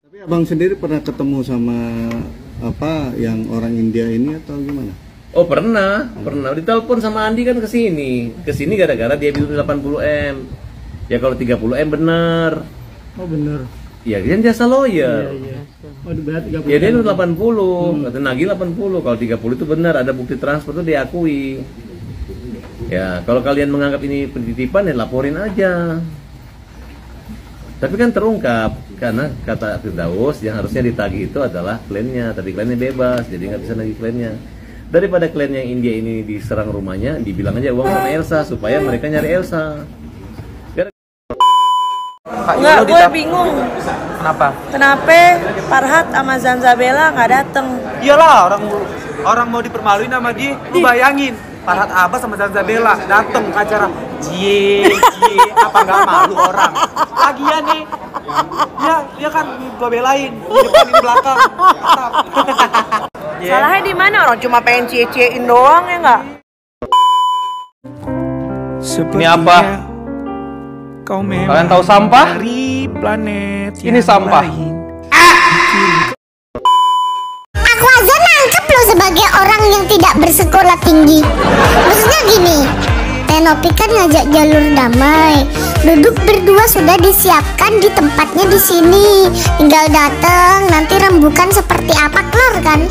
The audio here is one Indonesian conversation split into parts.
Tapi abang sendiri pernah ketemu sama apa yang orang India ini atau gimana? Oh pernah. Ditelepon sama Andi kan ke sini gara-gara dia bilang 80M. Ya kalau 30M bener. Oh bener. Iya dia jasa lawyer. Iya. Oh berarti 30. Ya dia itu 80, kata nagih 80. Kalau 30 itu benar, ada bukti transfer itu diakui. Ya kalau kalian menganggap ini penitipan ya laporin aja. Tapi kan terungkap karena kata Firdaus yang harusnya ditagih itu adalah kliennya, tapi kliennya bebas, jadi nggak bisa nagih kliennya. Daripada klien yang India ini diserang rumahnya, dibilang aja uang sama Elsa supaya mereka nyari Elsa. Enggak, gue bingung. Kenapa? Kenapa Farhat sama Zanzabella nggak dateng? Iyalah orang mau dipermaluin sama dia. Lu bayangin Farhat Abbas sama Zanzabella dateng ke acara cie apa nggak malu orang? Lagian nih, dia kan gua belain di depan di belakang. Salahnya di mana? Orang cuma pengen cie-ciein doang ya nggak? Ini apa? Kalian tahu sampah? Ini sampah. Aku aja nangkep lo sebagai orang yang tidak bersekolah tinggi. Maksudnya gini, Tenopi kan ngajak jalur damai. Duduk berdua sudah disiapkan di tempatnya di sini. Tinggal datang, nanti rembukan seperti apa kelar kan?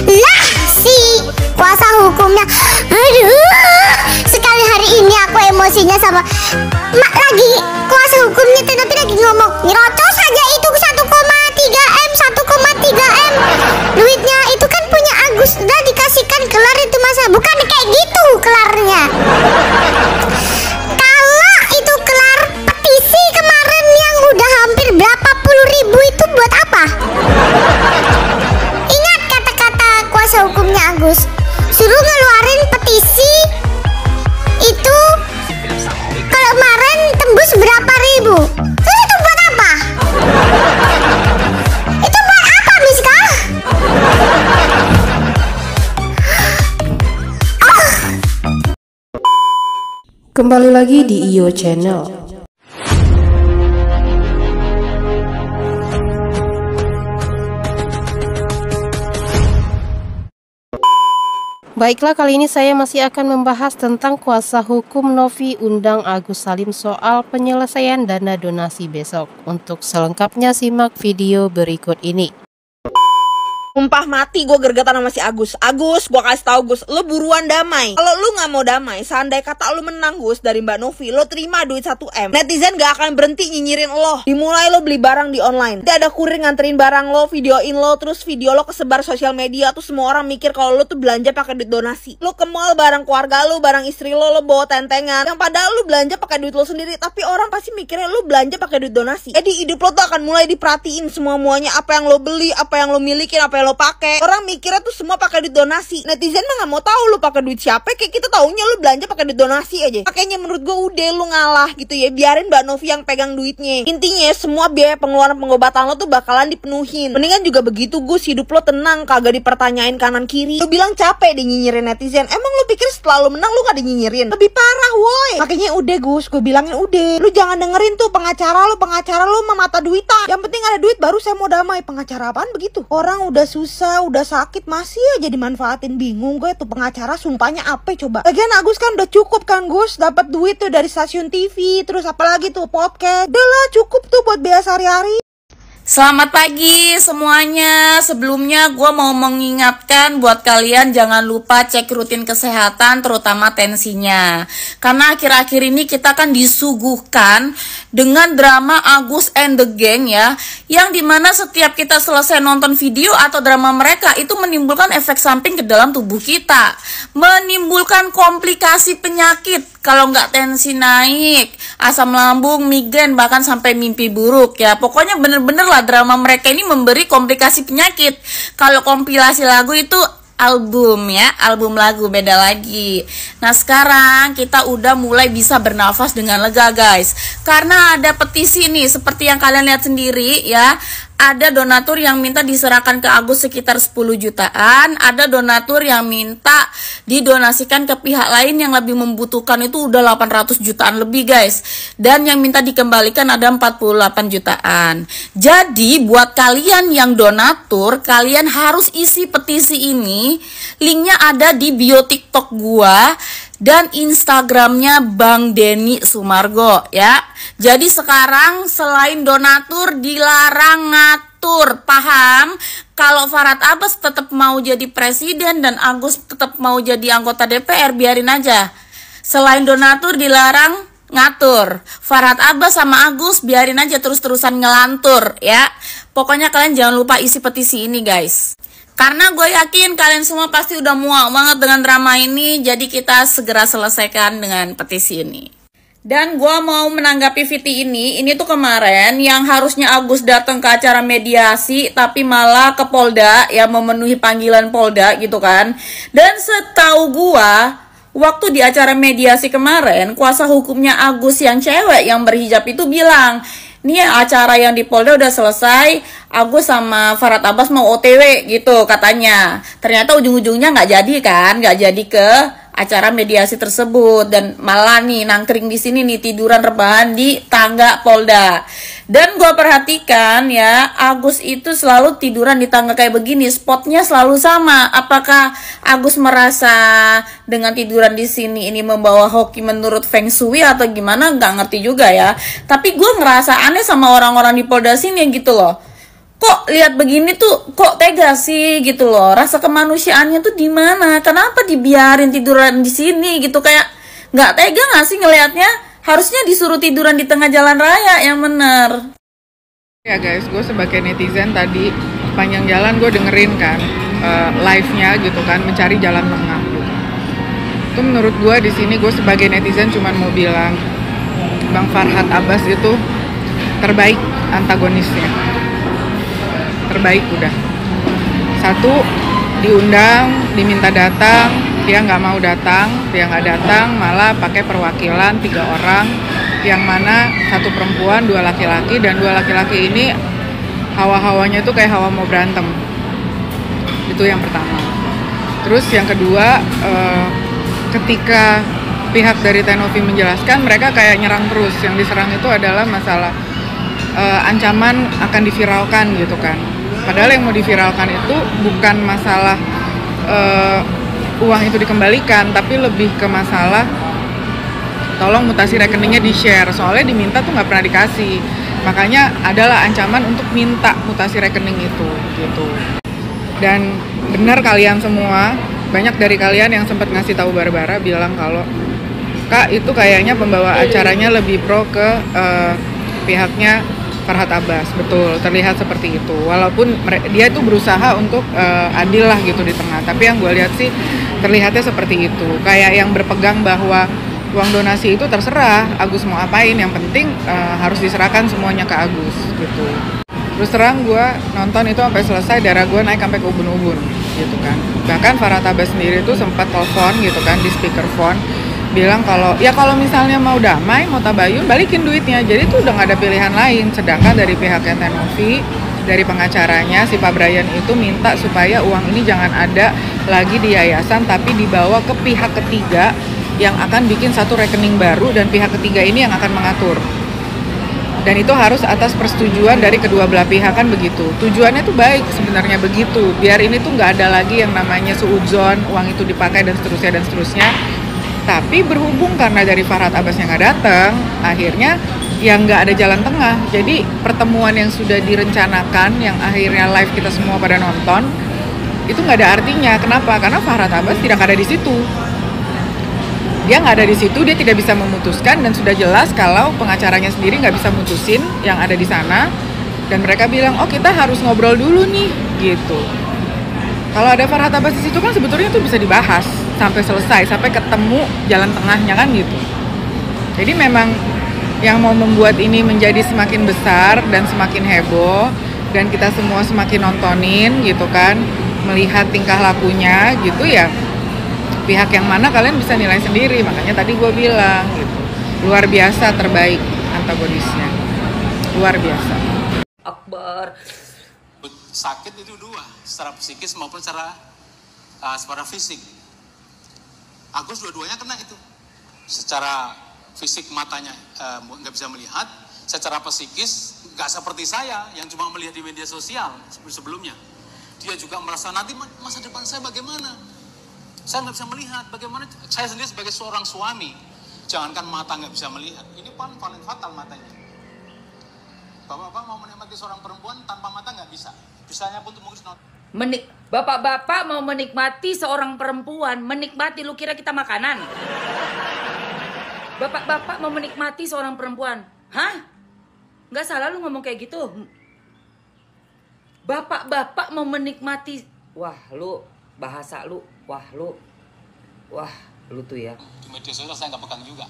Lah si kuasa hukumnya, aduh, sekali hari ini aku emosinya sama mak lagi kuasa hukumnya Tenopi lagi ngomong nyerocos saja itu 1,3M 1,3M duitnya itu kan punya Agus udah dikasihkan kelar itu masa bukan kayak gitu kelarnya. Kalau itu kelar petisi kemarin yang udah hampir berapa puluh ribu itu buat apa? Ingat kata-kata kuasa hukumnya Agus, suruh ngeluarin petisi itu kalau kemarin tembus berapa ribu. Terus itu buat apa? Itu buat apa Miska? Kembali lagi di IO Channel. Baiklah, kali ini saya masih akan membahas tentang kuasa hukum Novi undang Agus Salim soal penyelesaian dana donasi besok. Untuk selengkapnya simak video berikut ini. Sumpah mati gue gergetan sama si Agus. Agus, gue kasih tau Gus, lo buruan damai. Kalau lu nggak mau damai, seandai kata lu menang Gus dari Mbak Novi, lo terima duit 1M. Netizen gak akan berhenti nyinyirin lo. Dimulai lo beli barang di online. Nanti ada kurir nganterin barang lo, videoin lo, terus video lo kesebar sosial media, tuh semua orang mikir kalau lo tuh belanja pakai duit donasi. Lo ke mall barang keluarga lo, barang istri lo bawa tentengan. Yang padahal lo belanja pakai duit lo sendiri, tapi orang pasti mikirnya lo belanja pakai duit donasi. Jadi hidup lo tuh akan mulai diperhatiin semua-muanya, apa yang lo beli, apa yang lo milikin, apa yang lo pakai. Orang mikirnya tuh semua pakai duit donasi. Netizen mah nggak mau tahu lu pakai duit siapa, kayak kita taunya lu belanja pakai duit donasi aja. Makanya menurut gue udah lu ngalah gitu ya, biarin Mbak Novi yang pegang duitnya. Intinya semua biaya pengeluaran pengobatan lo tuh bakalan dipenuhin. Mendingan juga begitu Gus, hidup lo tenang, kagak dipertanyain kanan kiri. Lu bilang capek deh nyinyirin netizen, emang lu pikir setelah lu menang lu gak dinyinyirin? Lebih parah woi. Makanya udah Gus, gue bilangin udah, lu jangan dengerin tuh pengacara lu mah mata duitan. Yang penting ada duit baru saya mau damai. Pengacara apaan begitu? Orang udah susah, udah sakit masih aja dimanfaatin. Bingung gue tuh pengacara sumpahnya apa coba. Lagian Agus kan udah cukup kan Gus, dapat duit tuh dari stasiun TV, terus apalagi tuh podcast. Udah lah cukup tuh buat biaya sehari-hari. Selamat pagi semuanya. Sebelumnya gue mau mengingatkan buat kalian jangan lupa cek rutin kesehatan, terutama tensinya. Karena akhir-akhir ini kita kan disuguhkan dengan drama Agus and the Gang ya, yang dimana setiap kita selesai nonton video atau drama mereka itu menimbulkan efek samping ke dalam tubuh kita, menimbulkan komplikasi penyakit. Kalau nggak tensi naik, asam lambung, migrain, bahkan sampai mimpi buruk ya. Pokoknya bener-bener lah drama mereka ini memberi komplikasi penyakit. Kalau kompilasi lagu itu album ya, album lagu beda lagi. Nah sekarang kita udah mulai bisa bernafas dengan lega guys, karena ada petisi nih seperti yang kalian lihat sendiri ya. Ada donatur yang minta diserahkan ke Agus sekitar 10 jutaan, ada donatur yang minta didonasikan ke pihak lain yang lebih membutuhkan, itu udah 800 jutaan lebih guys. Dan yang minta dikembalikan ada 48 jutaan. Jadi buat kalian yang donatur, kalian harus isi petisi ini. Linknya ada di bio TikTok gua dan Instagramnya Bang Denny Sumargo ya. Jadi sekarang selain donatur dilarang ngatur, paham? Kalau Farhad Abbas tetap mau jadi presiden dan Agus tetap mau jadi anggota DPR, biarin aja. Selain donatur dilarang ngatur. Farhad Abbas sama Agus biarin aja terus-terusan ngelantur ya. Pokoknya kalian jangan lupa isi petisi ini guys. Karena gue yakin kalian semua pasti udah muak banget dengan drama ini, jadi kita segera selesaikan dengan petisi ini. Dan gue mau menanggapi VT ini tuh kemarin yang harusnya Agus datang ke acara mediasi, tapi malah ke Polda, ya memenuhi panggilan Polda gitu kan. Dan setahu gue, waktu di acara mediasi kemarin, kuasa hukumnya Agus yang cewek yang berhijab itu bilang, nih acara yang di Polda udah selesai, Agus sama Farhad Abbas mau OTW gitu katanya. Ternyata ujung-ujungnya nggak jadi kan, nggak jadi ke acara mediasi tersebut, dan malah nih nangkring di sini nih, tiduran rebahan di tangga Polda. Dan gue perhatikan ya, Agus itu selalu tiduran di tangga kayak begini, spotnya selalu sama. Apakah Agus merasa dengan tiduran di sini ini membawa hoki menurut Feng Shui atau gimana? Nggak ngerti juga ya. Tapi gue ngerasa aneh sama orang-orang di Polda sini gitu loh. Kok lihat begini tuh kok tega sih gitu loh. Rasa kemanusiaannya tuh di mana? Kenapa dibiarin tiduran di sini gitu, kayak nggak tega nggak sih ngelihatnya? Harusnya disuruh tiduran di tengah jalan raya yang bener. Ya guys, gue sebagai netizen tadi panjang jalan gue dengerin kan live-nya gitu kan, mencari jalan tengah gitu. Itu menurut gue di sini gue sebagai netizen cuman mau bilang Bang Farhad Abbas itu terbaik antagonisnya. Terbaik udah. Satu, diundang, diminta datang, dia nggak mau datang, dia nggak datang, malah pakai perwakilan 3 orang, yang mana 1 perempuan, 2 laki-laki, dan 2 laki-laki ini hawa-hawanya tuh kayak hawa mau berantem. Itu yang pertama. Terus yang kedua, ketika pihak dari Tenovi menjelaskan, mereka kayak nyerang terus. Yang diserang itu adalah masalah ancaman akan diviralkan gitu kan. Padahal yang mau diviralkan itu bukan masalah uang itu dikembalikan, tapi lebih ke masalah tolong mutasi rekeningnya di-share. Soalnya diminta tuh nggak pernah dikasih. Makanya adalah ancaman untuk minta mutasi rekening itu gitu. Dan benar kalian semua, banyak dari kalian yang sempat ngasih tahu Barbara bilang kalau Kak itu kayaknya pembawa acaranya lebih pro ke pihaknya Farhad Abbas. Betul, terlihat seperti itu. Walaupun dia itu berusaha untuk adil lah gitu di tengah. Tapi yang gue lihat sih terlihatnya seperti itu. Kayak yang berpegang bahwa uang donasi itu terserah Agus mau apain, yang penting harus diserahkan semuanya ke Agus gitu. Terus terang gue nonton itu sampai selesai, darah gue naik sampai ke ubun-ubun gitu kan. Bahkan Farhad Abbas sendiri itu sempat telepon gitu kan di speakerphone, bilang kalau ya kalau misalnya mau damai, mau tabayun, balikin duitnya. Jadi itu udah nggak ada pilihan lain. Sedangkan dari pihaknya Tenovi, dari pengacaranya si Pak Brian itu minta supaya uang ini jangan ada lagi di yayasan, tapi dibawa ke pihak ketiga yang akan bikin satu rekening baru, dan pihak ketiga ini yang akan mengatur. Dan itu harus atas persetujuan dari kedua belah pihak kan begitu. Tujuannya tuh baik sebenarnya begitu. Biar ini tuh nggak ada lagi yang namanya suudzon, uang itu dipakai dan seterusnya. Tapi berhubung karena dari Farhad Abbas yang nggak datang, akhirnya yang nggak ada jalan tengah. Jadi pertemuan yang sudah direncanakan, yang akhirnya live kita semua pada nonton, itu nggak ada artinya. Kenapa? Karena Farhad Abbas tidak ada di situ. Dia nggak ada di situ, dia tidak bisa memutuskan, dan sudah jelas kalau pengacaranya sendiri nggak bisa mutusin yang ada di sana. Dan mereka bilang, oh kita harus ngobrol dulu nih, gitu. Kalau ada Farhad Abbas di situ kan sebetulnya itu bisa dibahas sampai selesai, sampai ketemu jalan tengahnya kan gitu. Jadi memang yang mau membuat ini menjadi semakin besar dan semakin heboh, dan kita semua semakin nontonin gitu kan, melihat tingkah lakunya gitu ya. Pihak yang mana kalian bisa nilai sendiri. Makanya tadi gue bilang gitu, luar biasa terbaik antagonisnya, luar biasa. Akbar. Sakit itu dua, secara psikis maupun secara fisik. Agus dua-duanya kena itu. Secara fisik matanya nggak bisa melihat, secara psikis nggak seperti saya yang cuma melihat di media sosial sebelumnya. Dia juga merasa nanti masa depan saya bagaimana? Saya nggak bisa melihat bagaimana. Saya sendiri sebagai seorang suami, jangankan mata nggak bisa melihat, ini paling fatal matanya. Bapak-bapak mau menikmati seorang perempuan tanpa mata nggak bisa. Bisanya pun untuk mengurus Bapak-bapak mau menikmati seorang perempuan, menikmati, lu kira kita makanan? Bapak-bapak mau menikmati seorang perempuan, hah? Nggak salah lu ngomong kayak gitu. Bapak-bapak mau menikmati, wah lu bahasa lu, wah lu tuh ya. Di media sosial saya nggak pegang juga.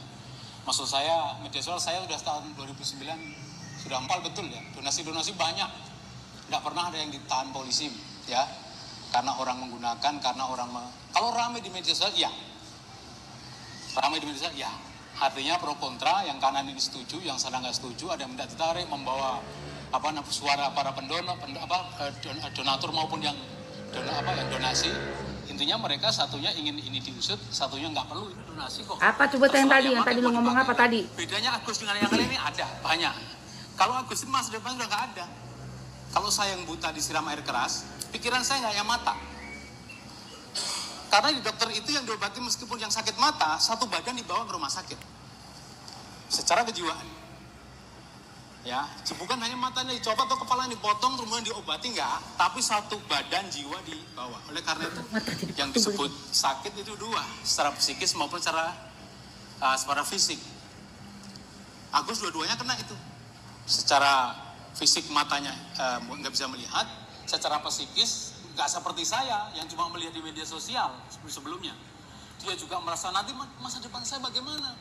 Maksud saya media sosial saya udah tahun 2009 sudah empal betul ya. Donasi banyak. Nggak pernah ada yang ditahan polisi ya. Karena orang menggunakan, kalau ramai di media sosial ya. Ramai di media sosial ya. Artinya pro kontra, yang kanan ini setuju, yang sana nggak setuju, ada yang tidak tertarik membawa suara para donatur maupun yang donasi. Intinya mereka satunya ingin ini diusut, satunya nggak perlu donasi kok. Apa coba yang tadi lu ngomong apa tadi? Bedanya Agus dengan yang lain ini ada banyak. Kalau Agus itu masa depan udah nggak ada. Kalau saya yang buta disiram air keras, pikiran saya nggak yang mata. Karena di dokter itu yang diobati meskipun yang sakit mata, satu badan dibawa ke rumah sakit. Secara kejiwaan. Ya, bukan hanya matanya dicopot atau kepala dipotong kemudian diobati enggak, tapi satu badan jiwa dibawa. Oleh karena itu yang disebut sakit itu dua, secara psikis maupun secara fisik. Agus dua-duanya kena itu. Secara fisik matanya nggak bisa melihat, secara psikis nggak seperti saya yang cuma melihat di media sosial sebelumnya. Dia juga merasa nanti masa depan saya bagaimana?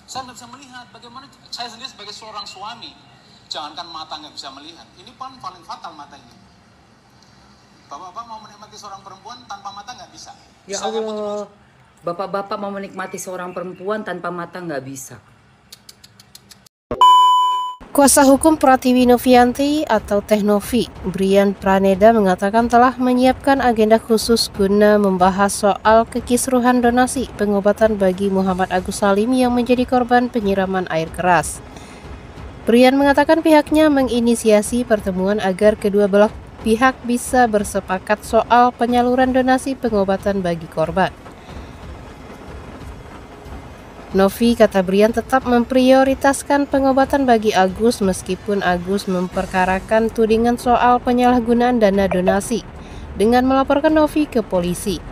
Saya nggak bisa melihat bagaimana. Saya sendiri sebagai seorang suami, jangankan mata nggak bisa melihat, ini paling fatal matanya. Bapak-bapak mau menikmati seorang perempuan tanpa mata nggak bisa. Ya Allah, bapak-bapak mau menikmati seorang perempuan tanpa mata nggak bisa. Kuasa hukum Pratiwi Novianti atau Teh Novi, Brian Praneda mengatakan telah menyiapkan agenda khusus guna membahas soal kekisruhan donasi pengobatan bagi Muhammad Agus Salim yang menjadi korban penyiraman air keras. Brian mengatakan pihaknya menginisiasi pertemuan agar kedua belah pihak bisa bersepakat soal penyaluran donasi pengobatan bagi korban. Novi, kata Brian, tetap memprioritaskan pengobatan bagi Agus meskipun Agus memperkarakan tudingan soal penyalahgunaan dana donasi dengan melaporkan Novi ke polisi.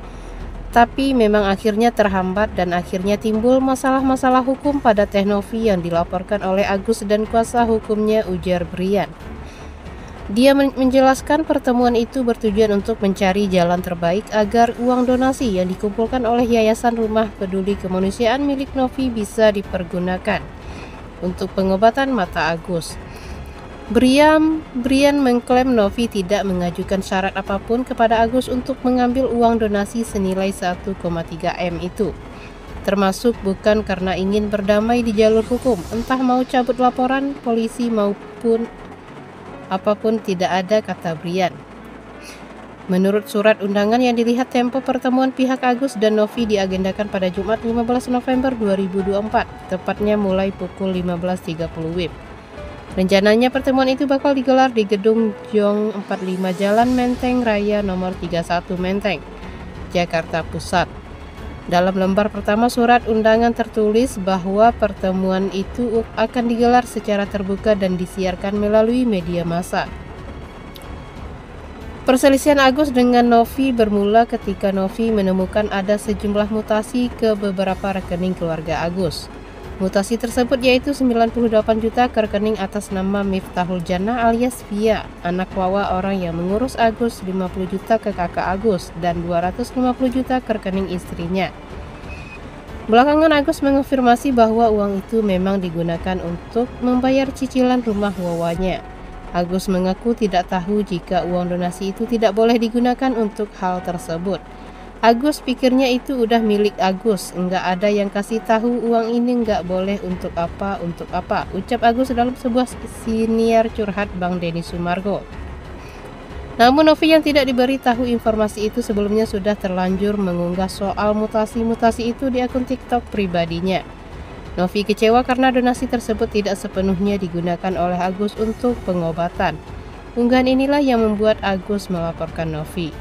Tapi memang akhirnya terhambat dan akhirnya timbul masalah-masalah hukum pada Teh Novi yang dilaporkan oleh Agus dan kuasa hukumnya, ujar Brian. Dia menjelaskan pertemuan itu bertujuan untuk mencari jalan terbaik agar uang donasi yang dikumpulkan oleh Yayasan Rumah Peduli Kemanusiaan milik Novi bisa dipergunakan untuk pengobatan mata Agus. Brian mengklaim Novi tidak mengajukan syarat apapun kepada Agus untuk mengambil uang donasi senilai 1,3 M itu. Termasuk bukan karena ingin berdamai di jalur hukum, entah mau cabut laporan polisi maupun apapun tidak ada, kata Brian. Menurut surat undangan yang dilihat Tempo, pertemuan pihak Agus dan Novi diagendakan pada Jumat 15 November 2024, tepatnya mulai pukul 15.30 WIB. Rencananya pertemuan itu bakal digelar di Gedung Jong 45 Jalan Menteng Raya nomor 31 Menteng, Jakarta Pusat. Dalam lembar pertama surat undangan tertulis bahwa pertemuan itu akan digelar secara terbuka dan disiarkan melalui media massa. Perselisihan Agus dengan Novi bermula ketika Novi menemukan ada sejumlah mutasi ke beberapa rekening keluarga Agus. Mutasi tersebut yaitu 98 juta ke rekening atas nama Miftahul Jannah alias Via, anak Wawa orang yang mengurus Agus, 50 juta ke kakak Agus, dan 250 juta ke rekening istrinya. Belakangan Agus mengonfirmasi bahwa uang itu memang digunakan untuk membayar cicilan rumah Wawanya. Agus mengaku tidak tahu jika uang donasi itu tidak boleh digunakan untuk hal tersebut. Agus pikirnya itu udah milik Agus, enggak ada yang kasih tahu uang ini enggak boleh untuk apa, ucap Agus dalam sebuah siniar curhat Bang Denny Sumargo. Namun Novi yang tidak diberitahu informasi itu sebelumnya sudah terlanjur mengunggah soal mutasi-mutasi itu di akun TikTok pribadinya. Novi kecewa karena donasi tersebut tidak sepenuhnya digunakan oleh Agus untuk pengobatan. Unggahan inilah yang membuat Agus melaporkan Novi.